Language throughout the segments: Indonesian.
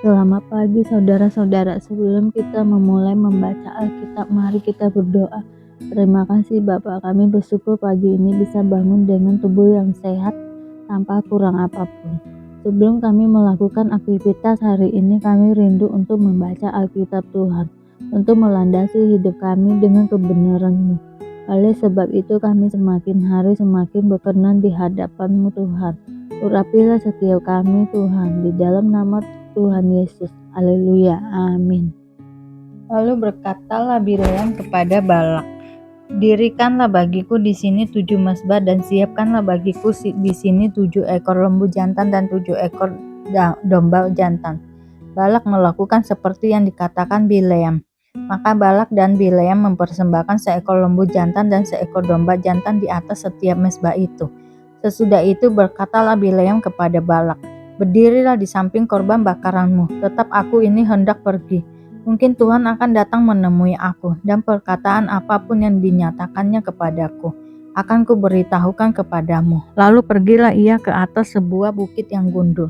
Selamat pagi saudara-saudara. Sebelum kita memulai membaca Alkitab, mari kita berdoa. Terima kasih Bapak, kami bersyukur pagi ini bisa bangun dengan tubuh yang sehat tanpa kurang apapun. Sebelum kami melakukan aktivitas hari ini, kami rindu untuk membaca Alkitab Tuhan, untuk melandasi hidup kami dengan kebenaran-Mu. Oleh sebab itu kami semakin hari semakin berkenan di hadapan-Mu Tuhan. Urapilah setiap kami Tuhan, di dalam nama Tuhan Yesus. Haleluya. Amin. Lalu berkatalah Bileam kepada Balak, "Dirikanlah bagiku di sini 7 mezbah dan siapkanlah bagiku di sini 7 ekor lembu jantan dan 7 ekor domba jantan." Balak melakukan seperti yang dikatakan Bileam. Maka Balak dan Bileam mempersembahkan seekor lembu jantan dan seekor domba jantan di atas setiap mezbah itu. Sesudah itu berkatalah Bileam kepada Balak, "Berdirilah di samping korban bakaranmu, tetap aku ini hendak pergi. Mungkin Tuhan akan datang menemui aku, dan perkataan apapun yang dinyatakannya kepadaku akan kuberitahukan kepadamu." Lalu pergilah ia ke atas sebuah bukit yang gundul.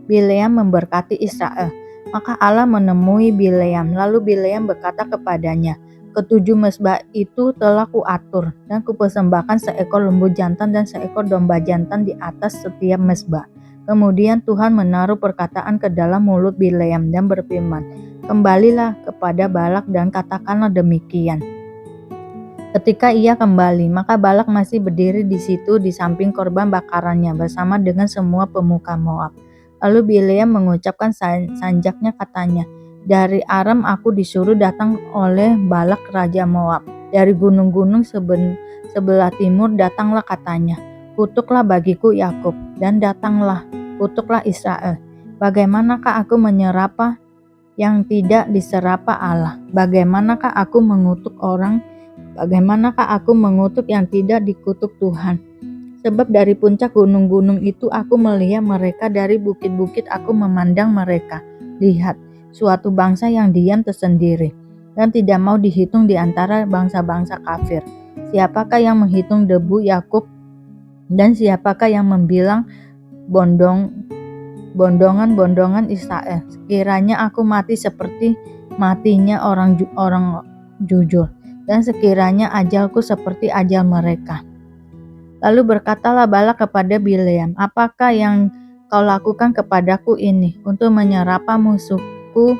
Bileam memberkati Israel. Maka Allah menemui Bileam, lalu Bileam berkata kepadanya, "Ketujuh mezbah itu telah kuatur, dan kupersembahkan seekor lembu jantan dan seekor domba jantan di atas setiap mezbah." Kemudian Tuhan menaruh perkataan ke dalam mulut Bileam dan berfirman, "Kembalilah kepada Balak dan katakanlah demikian." Ketika ia kembali, maka Balak masih berdiri di situ di samping korban bakarannya bersama dengan semua pemuka Moab. Lalu Bileam mengucapkan sanjaknya, katanya, "Dari Aram aku disuruh datang oleh Balak raja Moab. Dari gunung-gunung sebelah timur datanglah," katanya, "kutuklah bagiku Yakub, dan datanglah, kutuklah Israel. Bagaimanakah aku menyerapa yang tidak diserapa Allah? Bagaimanakah aku mengutuk orang? Bagaimanakah aku mengutuk yang tidak dikutuk Tuhan? Sebab dari puncak gunung-gunung itu aku melihat mereka, dari bukit-bukit aku memandang mereka. Lihat, suatu bangsa yang diam tersendiri dan tidak mau dihitung di antara bangsa-bangsa kafir. Siapakah yang menghitung debu Yakub, dan siapakah yang membilang bondongan-bondongan Israel? Sekiranya aku mati seperti matinya orang jujur, dan sekiranya ajalku seperti ajal mereka." Lalu berkatalah Balak kepada Bileam, "Apakah yang kau lakukan kepadaku ini? Untuk menyerapa musuhku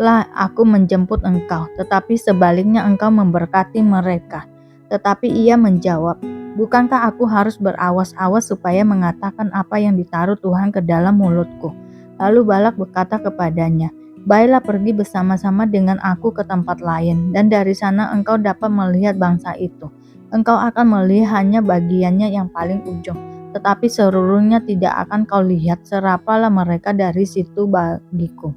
lah aku menjemput engkau, tetapi sebaliknya engkau memberkati mereka." Tetapi ia menjawab, "Bukankah aku harus berawas-awas supaya mengatakan apa yang ditaruh Tuhan ke dalam mulutku?" Lalu Balak berkata kepadanya, "Baiklah, pergi bersama-sama dengan aku ke tempat lain, dan dari sana engkau dapat melihat bangsa itu. Engkau akan melihat hanya bagiannya yang paling ujung, tetapi seluruhnya tidak akan kau lihat. Serapalah mereka dari situ bagiku."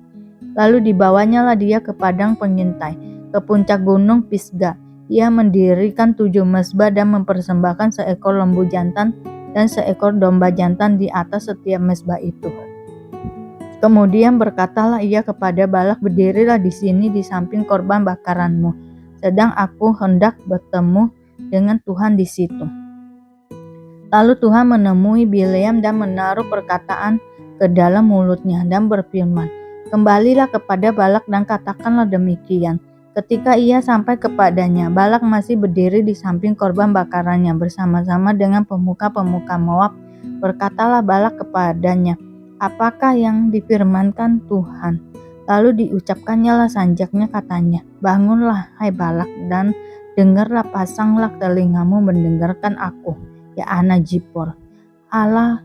Lalu dibawanyalah dia ke padang pengintai, ke puncak gunung Pisga. Ia mendirikan 7 mezbah dan mempersembahkan seekor lembu jantan dan seekor domba jantan di atas setiap mezbah itu. Kemudian berkatalah ia kepada Balak, "Berdirilah di sini di samping korban bakaranmu, sedang aku hendak bertemu dengan Tuhan di situ." Lalu Tuhan menemui Bileam dan menaruh perkataan ke dalam mulutnya dan berfirman, "Kembalilah kepada Balak dan katakanlah demikian." Ketika ia sampai kepadanya, Balak masih berdiri di samping korban bakarannya bersama-sama dengan pemuka-pemuka Moab. Berkatalah Balak kepadanya, "Apakah yang difirmankan Tuhan?" Lalu diucapkannya lah sanjaknya, katanya, "Bangunlah, hai Balak, dan dengarlah, pasanglah telingamu mendengarkan aku, ya anak Zippor. Allah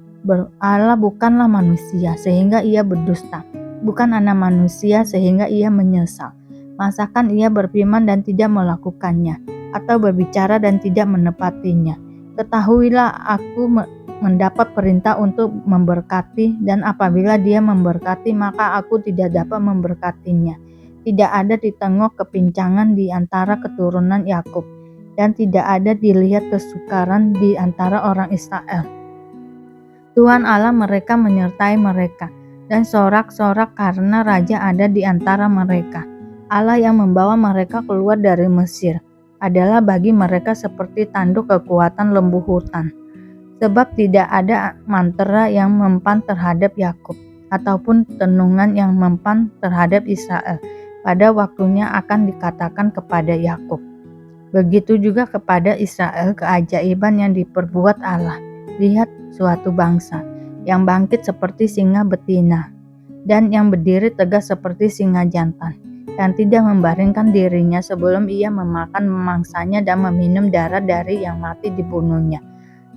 bukanlah manusia sehingga ia berdusta, bukan anak manusia sehingga ia menyesal. Masakan ia berfirman dan tidak melakukannya, atau berbicara dan tidak menepatinya? Ketahuilah, aku mendapat perintah untuk memberkati, dan apabila dia memberkati, maka aku tidak dapat memberkatinya. Tidak ada ditengok kepincangan di antara keturunan Yakub, dan tidak ada dilihat kesukaran di antara orang Israel. Tuhan Allah mereka menyertai mereka, dan sorak-sorak karena raja ada di antara mereka. Allah yang membawa mereka keluar dari Mesir adalah bagi mereka seperti tanduk kekuatan lembu hutan. Sebab tidak ada mantera yang mempan terhadap Yakub. ataupun tenungan yang mempan terhadap Israel. Pada waktunya akan dikatakan kepada Yakub. Begitu juga kepada Israel keajaiban yang diperbuat Allah. Lihat suatu bangsa yang bangkit seperti singa betina dan yang berdiri tegak seperti singa jantan, yang tidak membaringkan dirinya sebelum ia memakan memangsanya dan meminum darah dari yang mati dibunuhnya.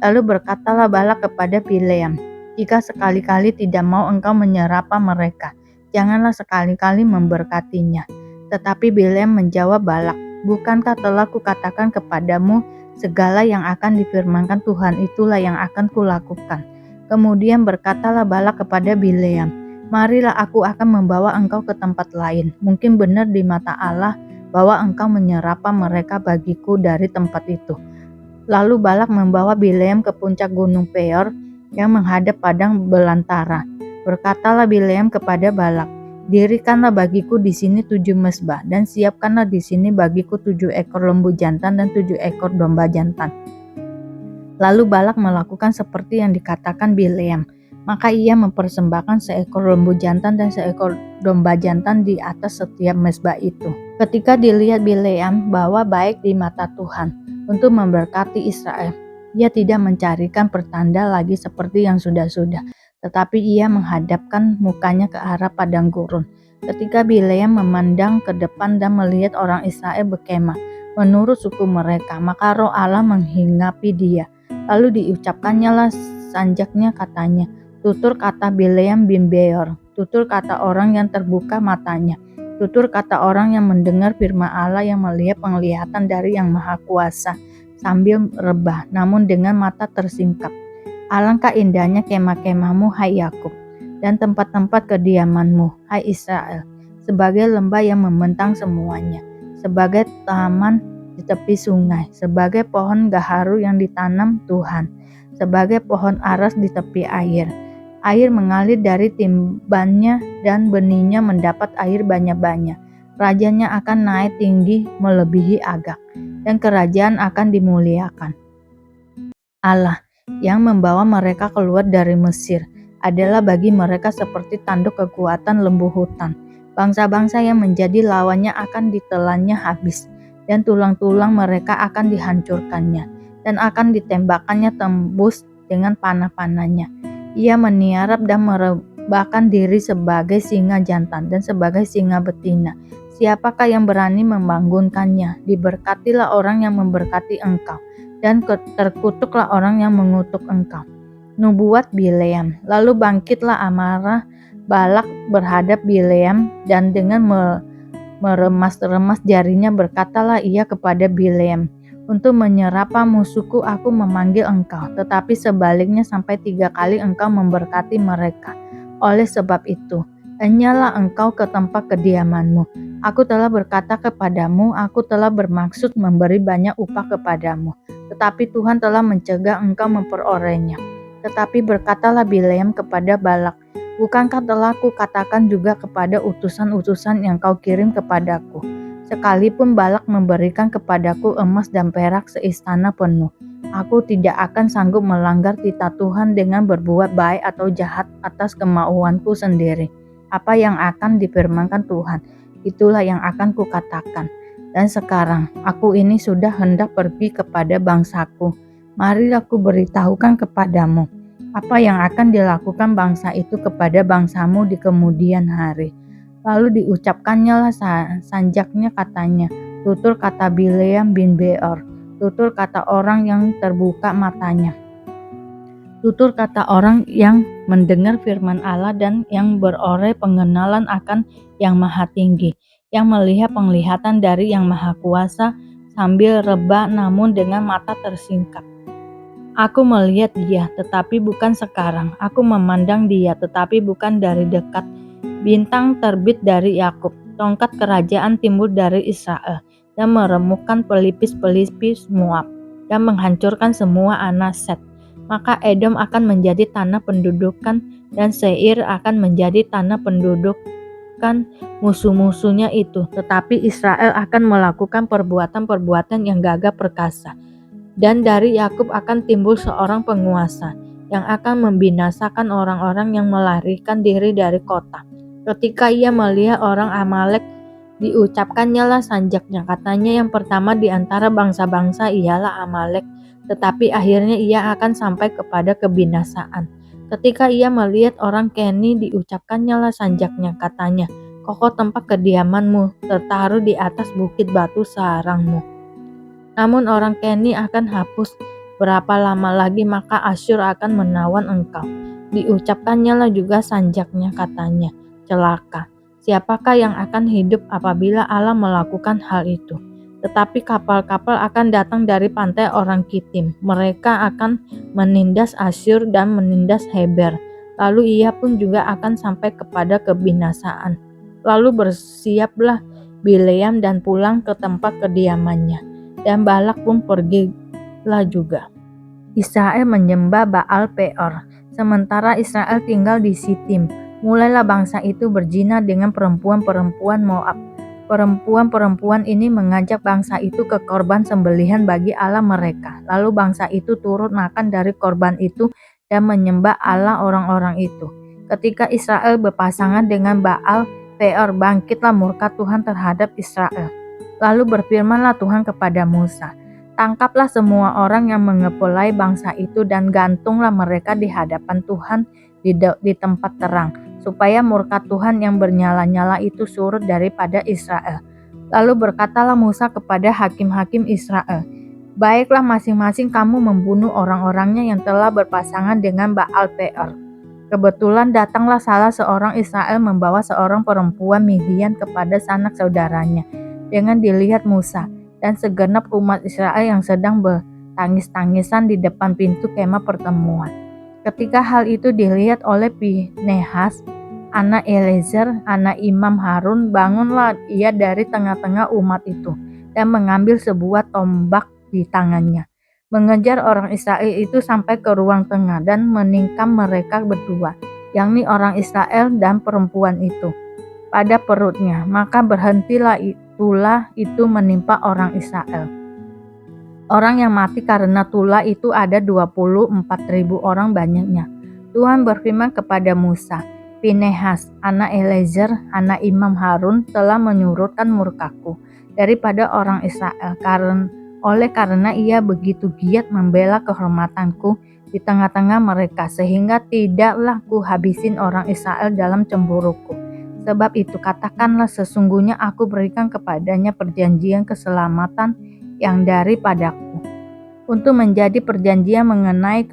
Lalu berkatalah Balak kepada Bileam, jika sekali-kali tidak mau engkau menyerapa mereka, janganlah sekali-kali memberkatinya. Tetapi Bileam menjawab Balak, bukankah telah kukatakan kepadamu, segala yang akan difirmankan Tuhan itulah yang akan kulakukan. Kemudian berkatalah Balak kepada Bileam, marilah aku akan membawa engkau ke tempat lain. Mungkin benar di mata Allah bahwa engkau menyerapa mereka bagiku dari tempat itu. Lalu Balak membawa Bileam ke puncak gunung Peor yang menghadap padang belantara. Berkatalah Bileam kepada Balak, dirikanlah bagiku di sini 7 mezbah dan siapkanlah di sini bagiku 7 ekor lembu jantan dan 7 ekor domba jantan. Lalu Balak melakukan seperti yang dikatakan Bileam. Maka ia mempersembahkan seekor lembu jantan dan seekor domba jantan di atas setiap mezbah itu. Ketika dilihat Bileam bahwa baik di mata Tuhan untuk memberkati Israel, ia tidak mencarikan pertanda lagi seperti yang sudah-sudah, tetapi ia menghadapkan mukanya ke arah padang gurun. Ketika Bileam memandang ke depan dan melihat orang Israel berkemah menurut suku mereka, maka roh Allah menghinggapi dia. Lalu diucapkannya lah sanjaknya katanya, tutur kata Bileam bin Beor, tutur kata orang yang terbuka matanya, tutur kata orang yang mendengar firman Allah yang melihat penglihatan dari Yang Maha Kuasa sambil rebah, namun dengan mata tersingkap. Alangkah indahnya kemah-kemahmu, hai Yakub, dan tempat-tempat kediamanmu, hai Israel, sebagai lembah yang membentang semuanya, sebagai taman di tepi sungai, sebagai pohon gaharu yang ditanam Tuhan, sebagai pohon aras di tepi air. Air mengalir dari timbannya dan benihnya mendapat air banyak-banyak. Rajanya akan naik tinggi melebihi Agag, dan kerajaan akan dimuliakan. Allah yang membawa mereka keluar dari Mesir adalah bagi mereka seperti tanduk kekuatan lembu hutan. Bangsa-bangsa yang menjadi lawannya akan ditelannya habis, dan tulang-tulang mereka akan dihancurkannya, dan akan ditembakkannya tembus dengan panah-panahnya. Ia meniarap dan merebahkan diri sebagai singa jantan dan sebagai singa betina. Siapakah yang berani membangunkannya? Diberkatilah orang yang memberkati engkau, dan terkutuklah orang yang mengutuk engkau. Nubuat Bileam. Lalu bangkitlah amarah Balak berhadap Bileam, dan dengan meremas-remas jarinya berkatalah ia kepada Bileam, untuk menyerapa musuhku aku memanggil engkau, tetapi sebaliknya sampai 3 kali engkau memberkati mereka. Oleh sebab itu, enyalah engkau ke tempat kediamanmu. Aku telah berkata kepadamu, aku telah bermaksud memberi banyak upah kepadamu, tetapi Tuhan telah mencegah engkau memperolehnya. Tetapi berkatalah Bileam kepada Balak, bukankah telah kukatakan juga kepada utusan-utusan yang kau kirim kepadaku, sekalipun Balak memberikan kepadaku emas dan perak seistana penuh, aku tidak akan sanggup melanggar titah Tuhan dengan berbuat baik atau jahat atas kemauanku sendiri. Apa yang akan difirmankan Tuhan, itulah yang akan kukatakan. Dan sekarang aku ini sudah hendak pergi kepada bangsaku. Marilah ku beritahukan kepadamu apa yang akan dilakukan bangsa itu kepada bangsamu di kemudian hari. Lalu diucapkannya lah sanjaknya katanya, tutur kata Bileam bin Beor, tutur kata orang yang terbuka matanya, tutur kata orang yang mendengar firman Allah dan yang beroleh pengenalan akan Yang Maha Tinggi, yang melihat penglihatan dari Yang Maha Kuasa sambil rebah namun dengan mata tersingkap. Aku melihat dia, tetapi bukan sekarang. Aku memandang dia, tetapi bukan dari dekat. Bintang terbit dari Yakub, tongkat kerajaan timbul dari Israel, dan meremukkan pelipis-pelipis Moab, dan menghancurkan semua anak Set. Maka Edom akan menjadi tanah pendudukan, dan Seir akan menjadi tanah pendudukan musuh-musuhnya itu. Tetapi Israel akan melakukan perbuatan-perbuatan yang gagah perkasa. Dan dari Yakub akan timbul seorang penguasa. yang akan membinasakan orang-orang yang melarikan diri dari kota. Ketika ia melihat orang Amalek, diucapkannya lah sanjaknya. Katanya, yang pertama di antara bangsa-bangsa ialah Amalek, tetapi akhirnya ia akan sampai kepada kebinasaan. Ketika ia melihat orang Keni, diucapkannya lah sanjaknya. Katanya, kokoh tempat kediamanmu, tertaruh di atas bukit batu sarangmu. Namun orang Keni akan hapus. Berapa lama lagi maka Asyur akan menawan engkau. Diucapkannya lah juga sanjaknya. Katanya, celaka. Siapakah yang akan hidup apabila Allah melakukan hal itu? Tetapi kapal-kapal akan datang dari pantai orang Kitim. Mereka akan menindas Asyur dan menindas Heber. Lalu ia pun juga akan sampai kepada kebinasaan. Lalu bersiaplah Bileam dan pulang ke tempat kediamannya. Dan Balak pun pergilah juga. Israel menyembah Baal Peor, sementara Israel tinggal di Sitim. Mulailah bangsa itu berzina dengan perempuan-perempuan Moab. Perempuan-perempuan ini mengajak bangsa itu ke korban sembelihan bagi Allah mereka. Lalu bangsa itu turut makan dari korban itu dan menyembah Allah orang-orang itu. Ketika Israel berpasangan dengan Baal Peor, bangkitlah murka Tuhan terhadap Israel. Lalu berfirmanlah Tuhan kepada Musa, tangkaplah semua orang yang mengepulai bangsa itu dan gantunglah mereka di hadapan Tuhan di tempat terang, supaya murka Tuhan yang bernyala-nyala itu surut daripada Israel. Lalu berkatalah Musa kepada hakim-hakim Israel, baiklah masing-masing kamu membunuh orang-orangnya yang telah berpasangan dengan Baal Peor. Kebetulan datanglah salah seorang Israel membawa seorang perempuan Midian kepada sanak saudaranya. Dengan dilihat Musa dan segenap umat Israel yang sedang bertangis-tangisan di depan pintu kemah pertemuan. Ketika hal itu dilihat oleh Pinehas, anak Eleazar, anak Imam Harun, bangunlah ia dari tengah-tengah umat itu dan mengambil sebuah tombak di tangannya, mengejar orang Israel itu sampai ke ruang tengah dan meningkam mereka berdua, yakni orang Israel dan perempuan itu, pada perutnya. Maka berhentilah tulah itu menimpa orang Israel. Orang yang mati karena tulah itu ada 24.000 orang banyaknya. Tuhan berfirman kepada Musa, Pinehas, anak Eleazar, anak Imam Harun telah menyurutkan murkaku daripada orang Israel karena ia begitu giat membela kehormatanku di tengah-tengah mereka, sehingga tidaklah kuhabisin orang Israel dalam cemburuku. Sebab itu katakanlah, sesungguhnya aku berikan kepadanya perjanjian keselamatan yang daripadaku, untuk menjadi perjanjian mengenai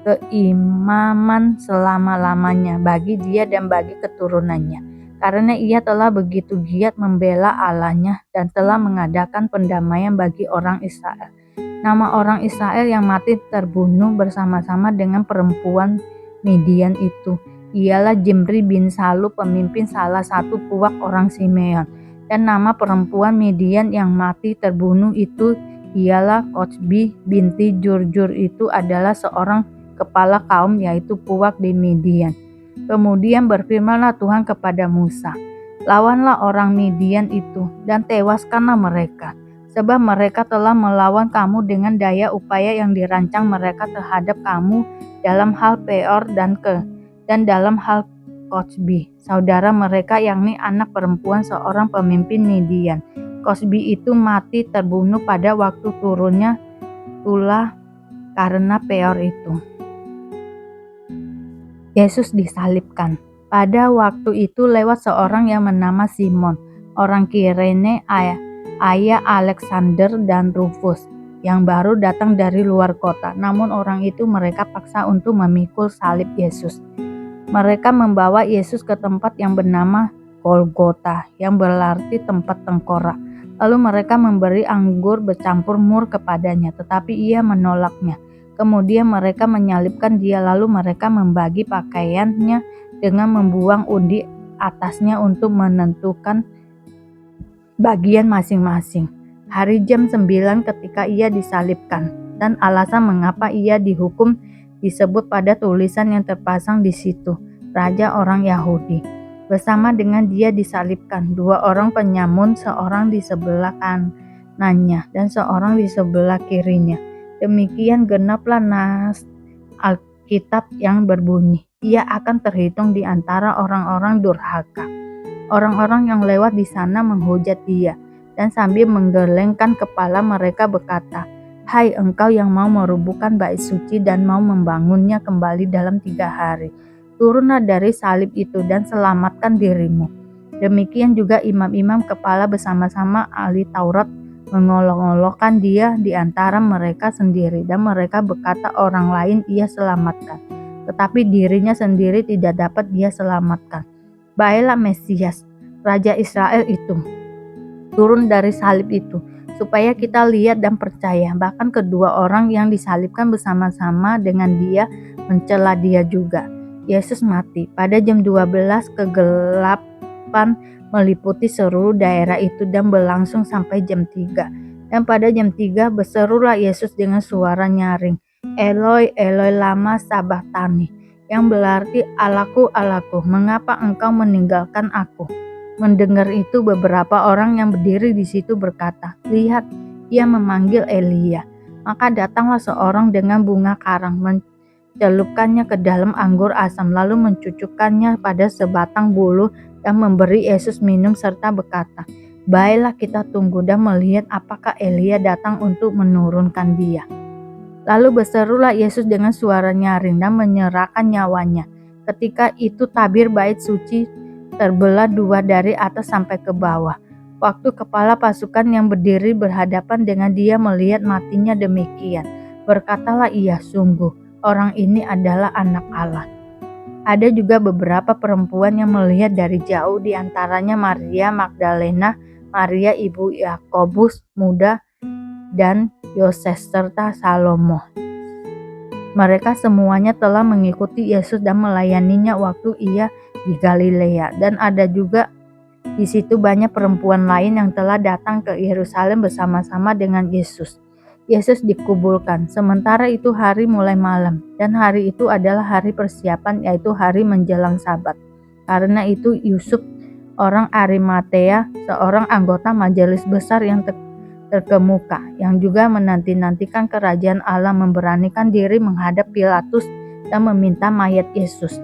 keimaman selama-lamanya bagi dia dan bagi keturunannya, karena ia telah begitu giat membela Allahnya dan telah mengadakan pendamaian bagi orang Israel. Nama orang Israel yang mati terbunuh bersama-sama dengan perempuan Midian itu ialah Jimri bin Salu, pemimpin salah satu puak orang Simeon. Dan nama perempuan Midian yang mati terbunuh itu ialah Kotsbi binti Jurjur, itu adalah seorang kepala kaum, yaitu puak di Midian. Kemudian berfirmanlah Tuhan kepada Musa, lawanlah orang Midian itu dan tewaskanlah mereka, sebab mereka telah melawan kamu dengan daya upaya yang dirancang mereka terhadap kamu dalam hal Peor dan dalam hal Kotsbi, saudara mereka, yakni anak perempuan seorang pemimpin Midian. Kotsbi itu mati terbunuh pada waktu turunnya tulah karena Peor itu. Yesus disalibkan. Pada waktu itu lewat seorang yang bernama Simon, orang Kirene, ayah Alexander dan Rufus, yang baru datang dari luar kota. Namun orang itu mereka paksa untuk memikul salib Yesus. Mereka membawa Yesus ke tempat yang bernama Golgota, yang berarti tempat tengkorak. Lalu mereka memberi anggur bercampur mur kepadanya, tetapi ia menolaknya. Kemudian mereka menyalibkan dia, lalu mereka membagi pakaiannya dengan membuang undi atasnya untuk menentukan bagian masing-masing. Hari jam 9 ketika ia disalibkan, dan alasan mengapa ia dihukum disebut pada tulisan yang terpasang di situ, Raja orang Yahudi. Bersama dengan dia disalibkan 2 orang penyamun, seorang di sebelah kanannya dan seorang di sebelah kirinya. Demikian genaplah nas Alkitab yang berbunyi, ia akan terhitung di antara orang-orang durhaka. Orang-orang yang lewat di sana menghujat dia, dan sambil menggelengkan kepala mereka berkata, "Hai engkau yang mau merubuhkan bait suci dan mau membangunnya kembali dalam 3 hari, turunlah dari salib itu dan selamatkan dirimu." Demikian juga imam-imam kepala bersama-sama ahli Taurat mengolok-olokkan dia di antara mereka sendiri, dan mereka berkata orang lain ia selamatkan, tetapi dirinya sendiri tidak dapat dia selamatkan. Baiklah Mesias, Raja Israel itu, turun dari salib itu, supaya kita lihat dan percaya. Bahkan kedua orang yang disalibkan bersama-sama dengan dia mencela dia juga. Yesus mati. Pada jam 12 kegelapan meliputi seluruh daerah itu dan berlangsung sampai jam 3. Dan pada jam 3 berserulah Yesus dengan suara nyaring, "Eloi, Eloi lama sabachthani," yang berarti, "Allahku, Allahku, mengapa engkau meninggalkan aku?" Mendengar itu beberapa orang yang berdiri di situ berkata, "Lihat, ia memanggil Elia." Maka datanglah seorang dengan bunga karang, mencelupkannya ke dalam anggur asam, lalu mencucukkannya pada sebatang bulu dan memberi Yesus minum serta berkata, "Baiklah kita tunggu dan melihat apakah Elia datang untuk menurunkan dia." Lalu berserulah Yesus dengan suara nyaring dan menyerahkan nyawanya. Ketika itu tabir bait suci terbelah 2 dari atas sampai ke bawah. Waktu kepala pasukan yang berdiri berhadapan dengan dia melihat matinya demikian, berkatalah ia, "Sungguh, orang ini adalah anak Allah." Ada juga beberapa perempuan yang melihat dari jauh, di antaranya Maria Magdalena, Maria ibu Yakobus muda, dan Yoses serta Salomo. Mereka semuanya telah mengikuti Yesus dan melayaninya waktu ia di Galilea, dan ada juga di situ banyak perempuan lain yang telah datang ke Yerusalem bersama-sama dengan Yesus. Yesus dikuburkan. Sementara itu hari mulai malam, dan hari itu adalah hari persiapan, yaitu hari menjelang Sabat. Karena itu Yusuf orang Arimatea, seorang anggota majelis besar yang terkemuka, yang juga menanti-nantikan kerajaan Allah, memberanikan diri menghadap Pilatus dan meminta mayat Yesus.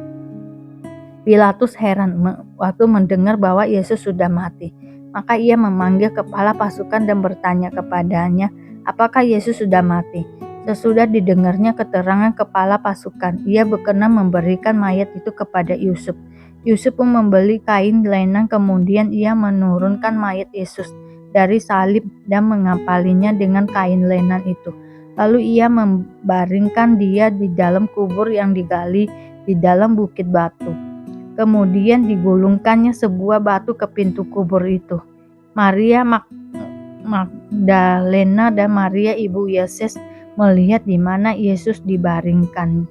Pilatus heran waktu mendengar bahwa Yesus sudah mati. Maka ia memanggil kepala pasukan dan bertanya kepadanya, apakah Yesus sudah mati? Sesudah didengarnya keterangan kepala pasukan, ia berkenan memberikan mayat itu kepada Yusuf. Yusuf pun membeli kain lenan, kemudian ia menurunkan mayat Yesus dari salib dan mengapalinya dengan kain lenan itu. Lalu ia membaringkan dia di dalam kubur yang digali di dalam bukit batu. Kemudian digulungkannya sebuah batu ke pintu kubur itu. Maria Magdalena dan Maria ibu Yoses melihat di mana Yesus dibaringkan.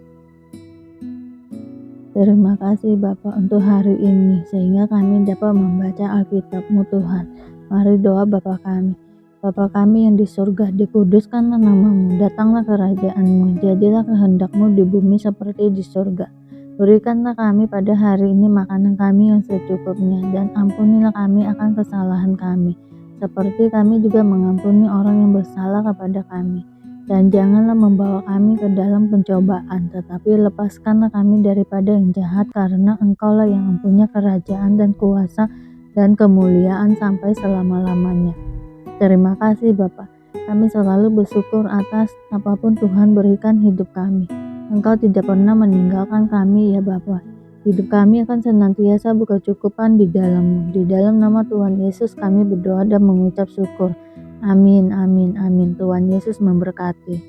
Terima kasih Bapak untuk hari ini, sehingga kami dapat membaca Alkitab-Mu Tuhan. Mari doa Bapa kami. Bapa kami yang di surga, dikuduskanlah nama-Mu, datanglah kerajaan-Mu, jadilah kehendak-Mu di bumi seperti di surga. Berikanlah kami pada hari ini makanan kami yang secukupnya, dan ampunilah kami akan kesalahan kami, seperti kami juga mengampuni orang yang bersalah kepada kami. Dan janganlah membawa kami ke dalam pencobaan, tetapi lepaskanlah kami daripada yang jahat, karena Engkaulah yang mempunyai kerajaan dan kuasa dan kemuliaan sampai selama-lamanya. Terima kasih Bapa. Kami selalu bersyukur atas apapun Tuhan berikan hidup kami. Engkau tidak pernah meninggalkan kami ya Bapa. Hidup kami akan senantiasa berkecukupan di dalam-Mu. Di dalam nama Tuhan Yesus kami berdoa dan mengucap syukur. Amin, amin, amin. Tuhan Yesus memberkati.